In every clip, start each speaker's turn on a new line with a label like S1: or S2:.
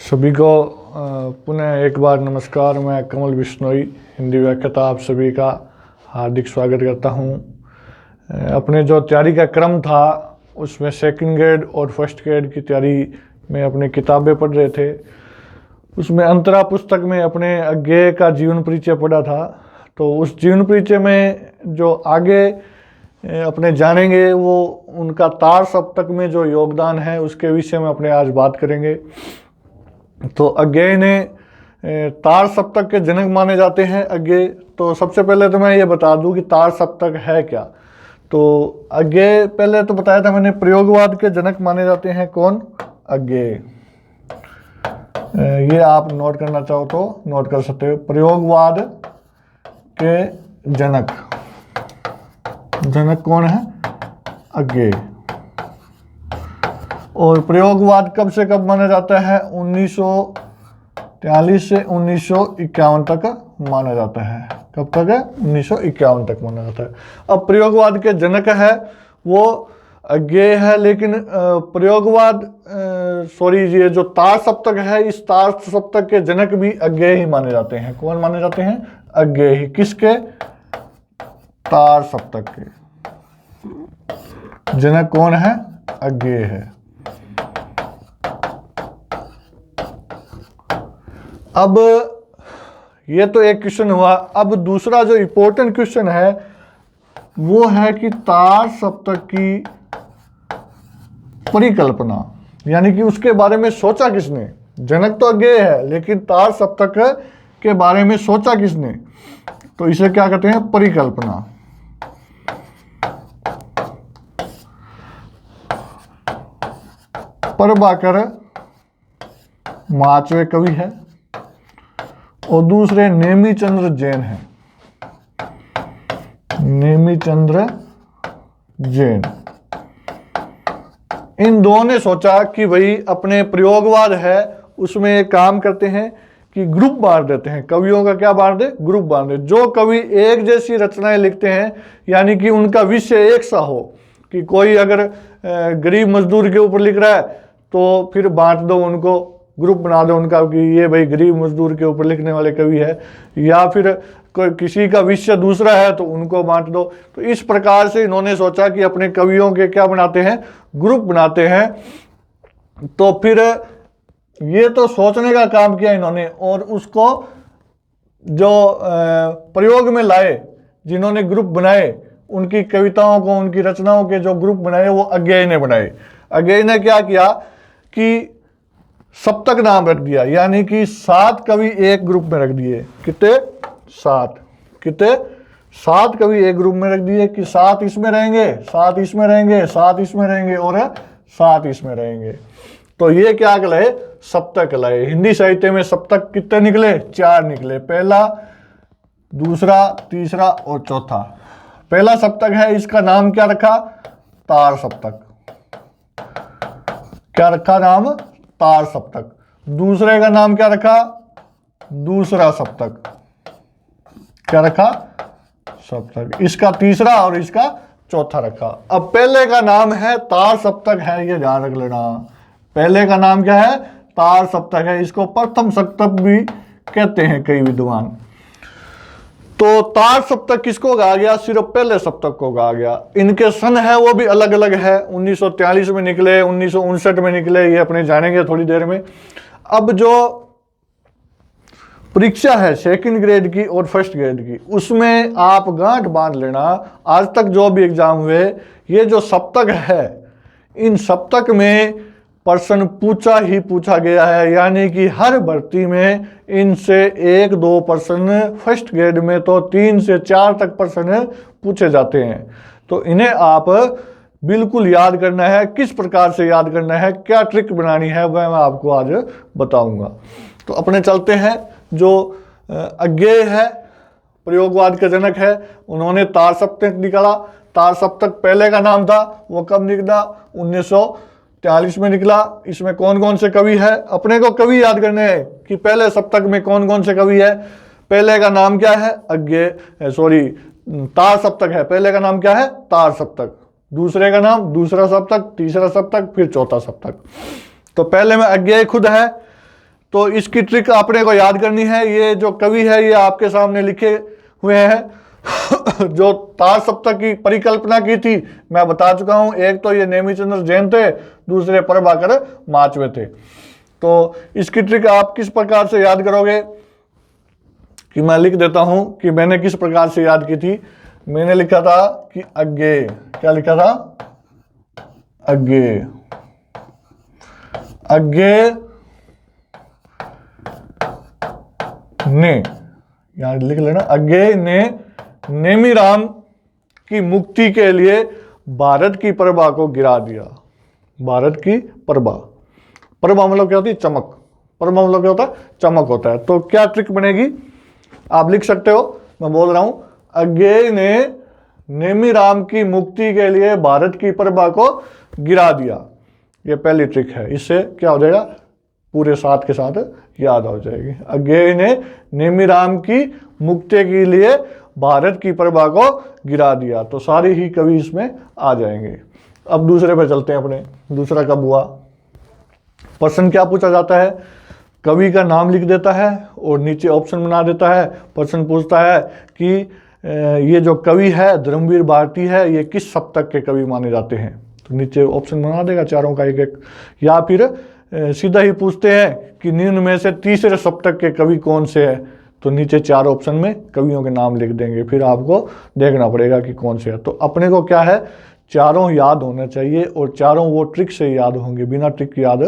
S1: सभी को पुनः एक बार नमस्कार। मैं कमल बिश्नोई हिंदी व्याख्याता आप सभी का हार्दिक स्वागत करता हूं। अपने जो तैयारी का क्रम था उसमें सेकंड ग्रेड और फर्स्ट ग्रेड की तैयारी में अपनी किताबें पढ़ रहे थे। उसमें अंतरा पुस्तक में अपने अज्ञेय का जीवन परिचय पढ़ा था। तो उस जीवन परिचय में जो आगे अपने जानेंगे वो उनका तार सप्तक में जो योगदान है उसके विषय में अपने आज बात करेंगे। तो अज्ञेय ने तार सप्तक के जनक माने जाते हैं अज्ञेय। तो सबसे पहले तो मैं ये बता दूं कि तार सप्तक है क्या। तो अज्ञेय पहले तो बताया था मैंने, प्रयोगवाद के जनक माने जाते हैं। कौन? अज्ञेय। ये आप नोट करना चाहो तो नोट कर सकते हो। प्रयोगवाद के जनक कौन है? अज्ञेय। और प्रयोगवाद कब से कब माना जाता है? 1943 से 1951 तक माना जाता है। कब तक है? 1951 तक माना जाता है। अब प्रयोगवाद के जनक है वो अज्ञेय है, लेकिन प्रयोगवाद ये जो तार सप्तक है, इस तार सप्तक के जनक भी अज्ञेय ही माने जाते हैं। कौन माने जाते हैं? अज्ञेय ही। किसके? तार सप्तक के जनक कौन है? अज्ञेय है। अब ये तो एक क्वेश्चन हुआ। अब दूसरा जो इंपॉर्टेंट क्वेश्चन है वो है कि तार सप्तक की परिकल्पना, यानी कि उसके बारे में सोचा किसने? जनक तो अज्ञेय है, लेकिन तार सप्तक के बारे में सोचा किसने? तो इसे क्या कहते हैं? परिकल्पना। प्रभाकर माचवे कवि है और दूसरे नेमीचंद्र जैन है। नेमीचंद्र जैन, इन दोनों ने सोचा कि भाई अपने प्रयोगवाद है उसमें एक काम करते हैं कि ग्रुप बांट देते हैं। कवियों का क्या बांट दे? ग्रुप बांट दे। जो कवि एक जैसी रचनाएं लिखते हैं, यानी कि उनका विषय एक सा हो, कि कोई अगर गरीब मजदूर के ऊपर लिख रहा है तो फिर बांट दो उनको, ग्रुप बना दो उनका कि ये भाई गरीब मजदूर के ऊपर लिखने वाले कवि है, या फिर कोई किसी का विषय दूसरा है तो उनको बांट दो। तो इस प्रकार से इन्होंने सोचा कि अपने कवियों के क्या बनाते हैं? ग्रुप बनाते हैं। तो फिर ये तो सोचने का काम किया इन्होंने, और उसको जो प्रयोग में लाए, जिन्होंने ग्रुप बनाए, उनकी कविताओं को, उनकी रचनाओं के जो ग्रुप बनाए वो अज्ञेय ने बनाए। अज्ञेय ने क्या किया कि सप्तक नाम रख दिया, यानी कि 7 कवि एक ग्रुप में रख दिए। कितने? 7। कितने? 7 कवि एक ग्रुप में रख दिए कि 7 इसमें रहेंगे, 7 इसमें रहेंगे, 7 इसमें रहेंगे और 7 इसमें रहेंगे। तो ये क्या कहलाए? सप्तक कहलाए। हिंदी साहित्य में सप्तक कितने निकले? 4 निकले। पहला, दूसरा, तीसरा और चौथा। पहला सप्तक है, इसका नाम क्या रखा? तार सप्तक। क्या रखा नाम? तार सप्तक। दूसरे का नाम क्या रखा? दूसरा सप्तक। क्या रखा? सप्तक। इसका तीसरा और इसका चौथा रखा। अब पहले का नाम है तार सप्तक है, ये ध्यान रख लेना। पहले का नाम क्या है? तार सप्तक है। इसको प्रथम सप्तक भी कहते हैं कई विद्वान। तो तार सप्तक किसको कहा गया? सिर्फ पहले सप्तक को कहा गया। इनके सन है वो भी अलग अलग है। 1943 में निकले, 1959 में निकले, ये अपने जानेंगे थोड़ी देर में। अब जो परीक्षा है सेकंड ग्रेड की और फर्स्ट ग्रेड की, उसमें आप गांठ बांध लेना, आज तक जो भी एग्जाम हुए, ये जो सप्तक है, इन सप्तक में प्रश्न पूछा ही पूछा गया है। यानी कि हर भर्ती में इनसे 1-2 प्रश्न, फर्स्ट ग्रेड में तो 3 से 4 तक प्रश्न पूछे जाते हैं। तो इन्हें आप बिल्कुल याद करना है। किस प्रकार से याद करना है, क्या ट्रिक बनानी है, वह मैं आपको आज बताऊंगा। तो अपने चलते हैं। जो अज्ञेय है, प्रयोगवाद के जनक है, उन्होंने तार सप्तक निकाला। तार सप्तक पहले का नाम था, वो कब निकला? 1943 में निकला। इसमें कौन कौन से कवि है? अपने को कवि याद करने हैं कि पहले सप्तक में कौन कौन से कवि है। पहले का नाम क्या है? तार सप्तक है। पहले का नाम क्या है? तार सप्तक। दूसरे का नाम दूसरा सप्तक, तीसरा सप्तक, फिर चौथा सप्तक। तो पहले में अज्ञेय खुद है, तो इसकी ट्रिक आपने को याद करनी है। ये जो कवि है ये आपके सामने लिखे हुए हैं। जो तार सप्तक की परिकल्पना की थी मैं बता चुका हूं। एक तो ये नेमिचंद्र जैन थे, दूसरे प्रभाकर माचवे थे। तो इसकी ट्रिक आप किस प्रकार से याद करोगे कि मैं लिख देता हूं कि मैंने किस प्रकार से याद की थी। मैंने लिखा था कि अग्गे, क्या लिखा था, अग्गे, अग्गे ने, यहां लिख लेना, अग्गे ने नेमिराम की मुक्ति के लिए भारत की प्रभा को गिरा दिया। भारत की प्रभा, प्रभा मतलब क्या होती है, चमक। प्रभा मतलब क्या होता है, चमक होता है। तो क्या ट्रिक बनेगी आप लिख सकते हो, मैं बोल रहा हूं, अग्गे ने नेमिराम की मुक्ति के लिए भारत की प्रभा को गिरा दिया। ये पहली ट्रिक है, इससे क्या हो जाएगा, पूरे साथ के साथ याद हो जाएगी। अग्गे ने नेमिराम की मुक्ति के लिए भारत की प्रभा को गिरा दिया। तो सारे ही कवि इसमें आ जाएंगे। अब दूसरे पे चलते हैं अपने। दूसरा कब हुआ, प्रश्न क्या पूछा जाता है, कवि का नाम लिख देता है और नीचे ऑप्शन बना देता है। प्रश्न पूछता है कि ये जो कवि है धर्मवीर भारती है, ये किस सप्तक के कवि माने जाते हैं। तो नीचे ऑप्शन बना देगा चारों का एक एक। या फिर सीधा ही पूछते हैं कि निम्न में से तीसरे सप्तक के कवि कौन से हैं। तो नीचे चार ऑप्शन में कवियों के नाम लिख देंगे, फिर आपको देखना पड़ेगा कि कौन से है। तो अपने को क्या है, चारों याद होना चाहिए और चारों वो ट्रिक से याद होंगे, बिना ट्रिक के याद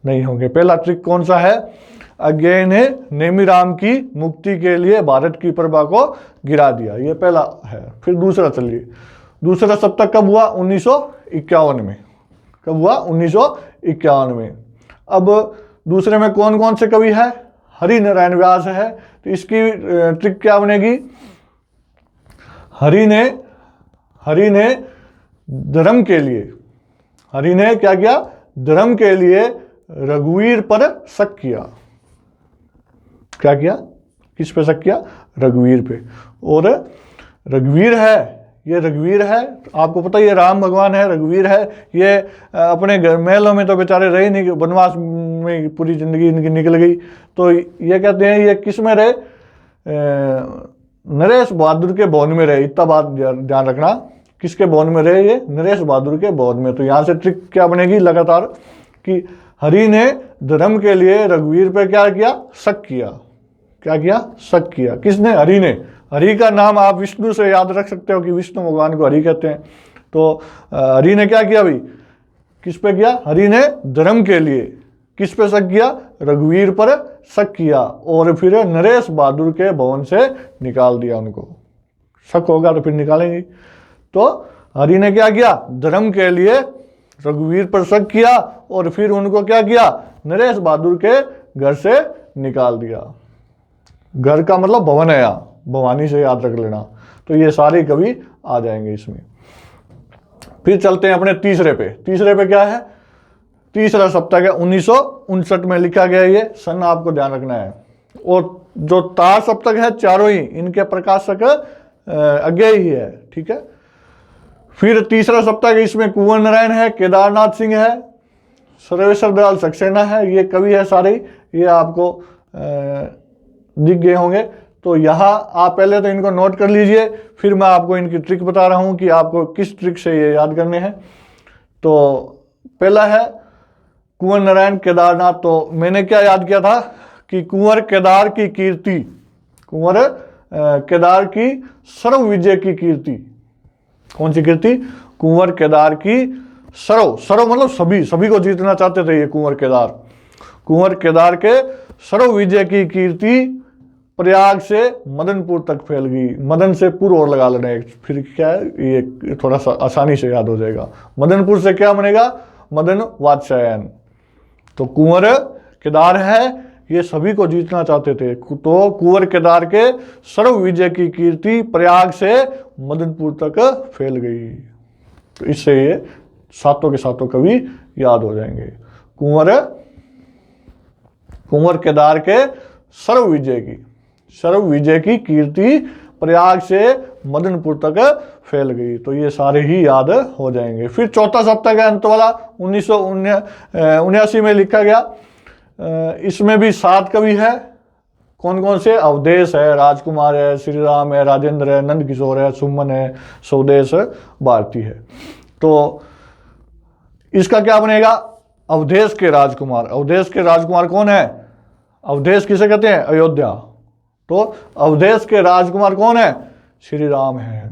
S1: नहीं होंगे। पहला ट्रिक कौन सा है, अग्गे ने नेमिराम की मुक्ति के लिए भारत की प्रभा को गिरा दिया, ये पहला है। फिर दूसरा चलिए, दूसरा सप्तक कब हुआ, 1951 में। कब हुआ, 1951 में। अब दूसरे में कौन कौन से कवि है, हरि नारायण व्यास है। तो इसकी ट्रिक क्या बनेगी, हरि ने धर्म के लिए, हरि ने क्या किया, धर्म के लिए रघुवीर पर शक किया। क्या किया, किस पे शक किया, रघुवीर पे। और रघुवीर है, ये रघुवीर है, आपको पता है ये राम भगवान है, रघुवीर है। ये अपने घर महलों में तो बेचारे रहे नहीं, वनवास में पूरी जिंदगी इनकी निकल गई। तो ये कहते हैं ये किस में रहे, नरेश बहादुर के भवन में रहे। इतना बात ध्यान रखना, किसके भवन में रहे, ये नरेश बहादुर के भवन में। तो यहाँ से ट्रिक क्या बनेगी लगातार कि हरि ने धर्म के लिए रघुवीर पे क्या किया, शक किया। क्या किया, शक किया। किसने, हरि ने। हरि का नाम आप विष्णु से याद रख सकते हो कि विष्णु भगवान को हरि कहते हैं। तो हरि ने क्या किया भाई, किस पे किया, हरि ने धर्म के लिए किस पे शक किया, रघुवीर पर शक किया और फिर नरेश बहादुर के भवन से निकाल दिया उनको। शक होगा तो फिर निकालेंगे। तो हरि ने क्या किया, धर्म के लिए रघुवीर पर शक किया और फिर उनको क्या किया, नरेश बहादुर के घर से निकाल दिया। घर का मतलब भवन है, यहाँ भवानी से याद रख लेना। तो ये सारे कवि आ जाएंगे इसमें। फिर चलते हैं अपने तीसरे पे। तीसरे पे क्या है, तीसरा सप्तक है 1959 में लिखा गया, ये सन आपको ध्यान रखना है। और जो तार सप्तक है चारों ही, इनके प्रकाशक अज्ञेय ही है, ठीक है। फिर तीसरा सप्तक इसमें कुंवर नारायण है, केदारनाथ सिंह है, सर्वेश्वर दयाल सक्सेना है, ये कवि है सारे, ये आपको दिख गए होंगे। तो यहाँ आप पहले तो इनको नोट कर लीजिए, फिर मैं आपको इनकी ट्रिक बता रहा हूँ कि आपको किस ट्रिक से ये याद करने हैं। तो पहला है कुंवर नारायण केदारनाथ। तो मैंने क्या याद किया था कि कुंवर केदार की कीर्ति, कुंवर केदार की सर्व विजय की कीर्ति। कौन सी कीर्ति, कुंवर केदार की सर्व, सर्व मतलब सभी, सभी को जीतना चाहते थे ये कुंवर केदार। कुंवर केदार के सर्व विजय की कीर्ति प्रयाग से मदनपुर तक फैल गई। मदन से पुर और लगा लेना है, फिर क्या है ये थोड़ा सा आसानी से याद हो जाएगा। मदनपुर से क्या बनेगा, मदन वात्स्यायन। तो कुंवर केदार है, ये सभी को जीतना चाहते थे। तो कुंवर केदार के सर्व विजय की कीर्ति प्रयाग से मदनपुर तक फैल गई। तो इससे ये सातों के सातों कवि याद हो जाएंगे। कुंवर केदार के सर्व विजय की कीर्ति प्रयाग से मदनपुर तक फैल गई। तो ये सारे ही याद हो जाएंगे। फिर चौथा सप्तक है अंत वाला, 1979 में लिखा गया। इसमें भी 7 कवि है। कौन कौन से? अवधेश है, राजकुमार है, श्री राम है, राजेंद्र है, नंद किशोर है, सुमन है, स्वदेश भारती है। तो इसका क्या बनेगा? अवधेश के राजकुमार। अवधेश के राजकुमार कौन है? अवधेश किसे कहते हैं? अयोध्या। तो अवधेश के राजकुमार कौन है? श्री राम है।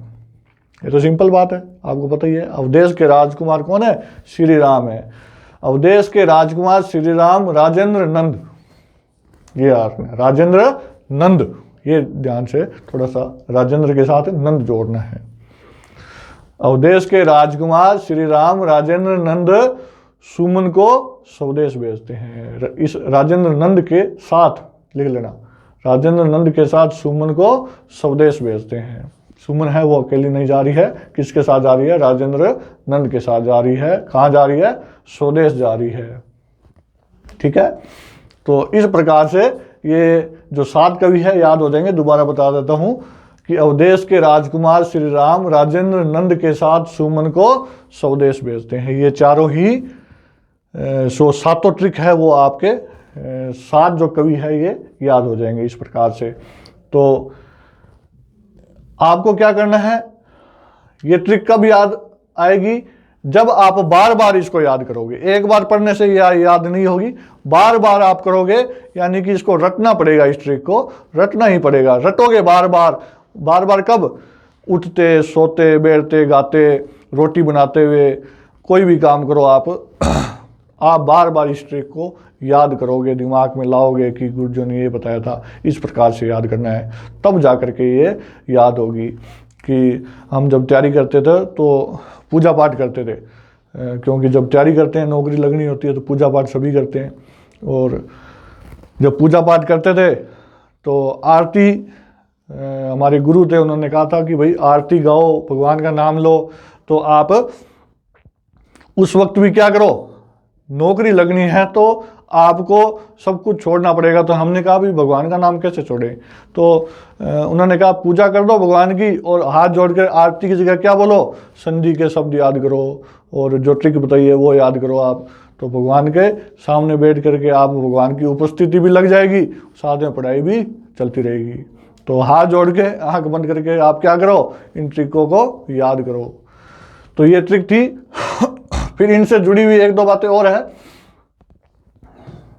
S1: ये तो सिंपल बात है, आपको पता ही है। अवधेश के राजकुमार कौन है? श्री राम है। अवधेश के राजकुमार श्री राम, राजेंद्र नंद, ये राजेंद्र नंद, ये ध्यान से थोड़ा सा राजेंद्र के साथ नंद जोड़ना है। अवधेश के राजकुमार श्री राम, राजेंद्र नंद सुमन को स्वदेश भेजते हैं। इस राजेंद्र नंद के साथ लिख लेना, राजेंद्र नंद के साथ सुमन को स्वदेश भेजते हैं। सुमन है वो अकेली नहीं जा रही है, किसके साथ जा रही है? राजेंद्र नंद के साथ जा रही है। कहाँ जा रही है? स्वदेश जा रही है। ठीक है, तो इस प्रकार से ये जो 7 कवि है याद हो जाएंगे। दोबारा बता देता हूं कि अवधेश के राजकुमार श्री राम, राजेंद्र नंद के साथ सुमन को स्वदेश भेजते हैं। ये चारों ही 7 ट्रिक है वो आपके 7 जो कवि है ये याद हो जाएंगे इस प्रकार से। तो आपको क्या करना है? ये ट्रिक कब याद आएगी? जब आप बार बार इसको याद करोगे। एक बार पढ़ने से याद नहीं होगी, बार बार आप करोगे, यानी कि इसको रटना पड़ेगा। इस ट्रिक को रटना ही पड़ेगा। रटोगे बार बार, बार बार कब? उठते, सोते, बैठते, गाते, रोटी बनाते हुए, कोई भी काम करो आप बार बार इस ट्रिक को याद करोगे, दिमाग में लाओगे कि गुरुजी ने ये बताया था, इस प्रकार से याद करना है, तब जा करके ये याद होगी। कि हम जब तैयारी करते थे तो पूजा पाठ करते थे, क्योंकि जब तैयारी करते हैं, नौकरी लगनी होती है, तो पूजा पाठ सभी करते हैं। और जब पूजा पाठ करते थे तो आरती, हमारे गुरु थे, उन्होंने कहा था कि भाई आरती गाओ, भगवान का नाम लो। तो आप उस वक्त भी क्या करो? नौकरी लगनी है तो आपको सब कुछ छोड़ना पड़ेगा। तो हमने कहा भी भगवान का नाम कैसे छोड़े? तो उन्होंने कहा पूजा कर दो भगवान की, और हाथ जोड़कर आरती की जगह क्या बोलो? संधि के शब्द याद करो, और जो ट्रिक बताइए वो याद करो आप। तो भगवान के सामने बैठ करके आप भगवान की उपस्थिति भी लग जाएगी, साथ में पढ़ाई भी चलती रहेगी। तो हाथ जोड़ के, आँख बंद करके आप क्या करो? इन ट्रिकों को याद करो। तो ये ट्रिक थी। फिर इनसे जुड़ी हुई 1-2 बातें और है,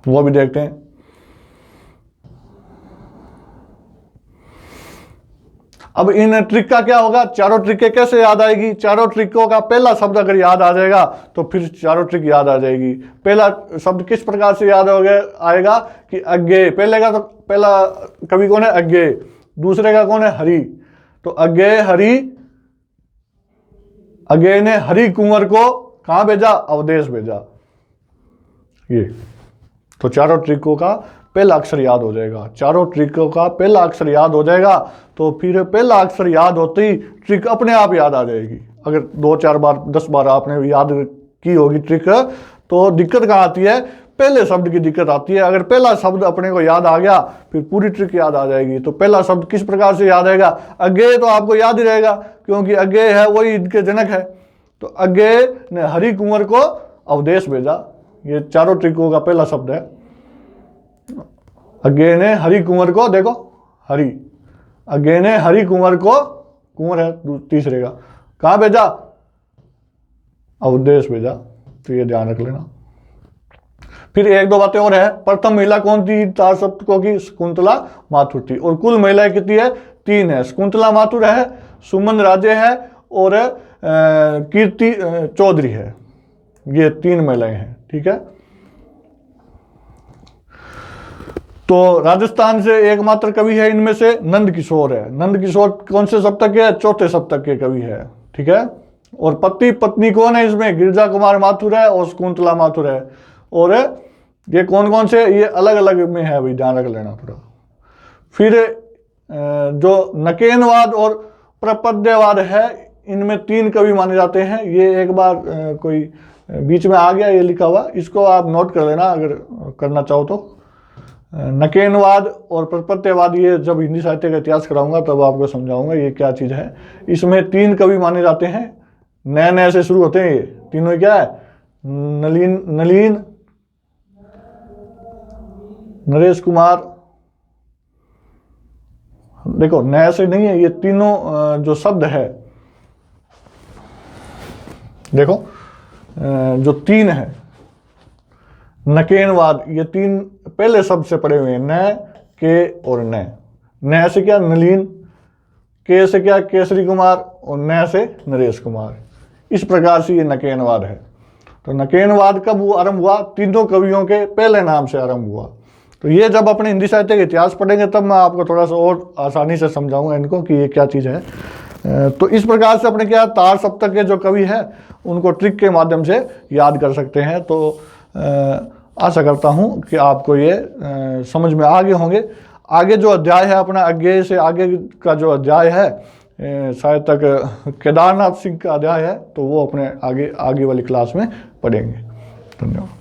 S1: वो भी देखते हैं। अब इन ट्रिक का क्या होगा? चारों ट्रिकें कैसे याद आएगी? चारों ट्रिकों का पहला शब्द अगर याद आ जाएगा तो फिर चारों ट्रिक याद आ जाएगी। पहला शब्द किस प्रकार से याद आएगा कि अज्ञे। पहले का तो पहला कवि कौन है? अज्ञे। दूसरे का कौन है? हरि। तो अज्ञे हरि, अज्ञे ने हरि कुंवर को कहां भेजा? अवधेश भेजा। ये तो चारों ट्रिकों का पहला अक्षर याद हो जाएगा। चारों ट्रिकों का पहला अक्षर याद हो जाएगा तो फिर पहला अक्षर याद होते ही ट्रिक अपने आप याद आ जाएगी। अगर 2-4 बार 10 बार आपने याद की होगी ट्रिक, तो दिक्कत कहाँ आती है? पहले शब्द की दिक्कत आती है। अगर पहला शब्द अपने को याद आ गया फिर पूरी ट्रिक याद आ जाएगी। तो पहला शब्द किस प्रकार से याद आएगा? अज्ञे तो आपको याद ही रहेगा, क्योंकि अज्ञे है वही इनके जनक है। तो अज्ञे ने हरि कुंवर को अवधेश भेजा। ये चारों ट्रिकों का पहला शब्द है। अज्ञे ने हरि कुंवर को, देखो हरि, अज्ञे ने हरि कुंवर को, कुंवर है तीसरे का, कहां भेजा? अवधेश भेजा। तो ये ध्यान रख लेना। फिर 1-2 बातें और है। प्रथम महिला कौन थी 4 सप्तकों की? शकुंतला माथुर थी। और कुल महिलाएं कितनी है? 3 है। शकुंतला माथुर है, सुमन राजे है, और कीर्ति चौधरी है। ये 3 महिलाएं हैं। ठीक है, तो राजस्थान से एकमात्र कवि है इनमें से नंद किशोर है। नंद किशोर कौन से सप्तक के? 4थे सप्तक के कवि है। ठीक है, और पति पत्नी कौन है इसमें? गिरजा कुमार माथुर है और शकुंतला माथुर है। और ये कौन कौन से? ये अलग अलग में है, भाई ध्यान रख लेना थोड़ा। फिर जो नकेनवाद और प्रपद्यवाद है, इनमें 3 कवि माने जाते हैं। ये एक बार कोई बीच में आ गया ये लिखा हुआ, इसको आप नोट कर लेना अगर करना चाहो तो। नकेनवाद और प्रपत्यवाद, ये जब हिंदी साहित्य का इतिहास कराऊंगा तब आपको समझाऊंगा ये क्या चीज़ है। इसमें 3 कवि माने जाते हैं। नए नए से शुरू होते हैं ये तीनों। क्या है? नलीन, नरेश कुमार, देखो न से नहीं है, ये तीनों जो शब्द है, देखो जो तीन है, नकेनवाद, ये तीन पहले शब्द से पड़े हुए हैं, न, के और न से क्या नलीन, के से क्या केसरी कुमार और न से नरेश कुमार। इस प्रकार से ये नकेनवाद है। तो नकेनवाद कब वो आरंभ हुआ? तीनों कवियों के पहले नाम से आरंभ हुआ। तो ये जब अपने हिंदी साहित्य का इतिहास पढ़ेंगे तब मैं आपको थोड़ा सा और आसानी से समझाऊंगा इनको कि ये क्या चीज़ है। तो इस प्रकार से अपने क्या तार सप्तक के जो कवि हैं उनको ट्रिक के माध्यम से याद कर सकते हैं। तो आशा करता हूँ कि आपको ये समझ में आ गए होंगे। आगे जो अध्याय है अपना, आगे से आगे का जो अध्याय है शायद तक केदारनाथ सिंह का अध्याय है, तो वो अपने आगे वाली क्लास में पढ़ेंगे। धन्यवाद।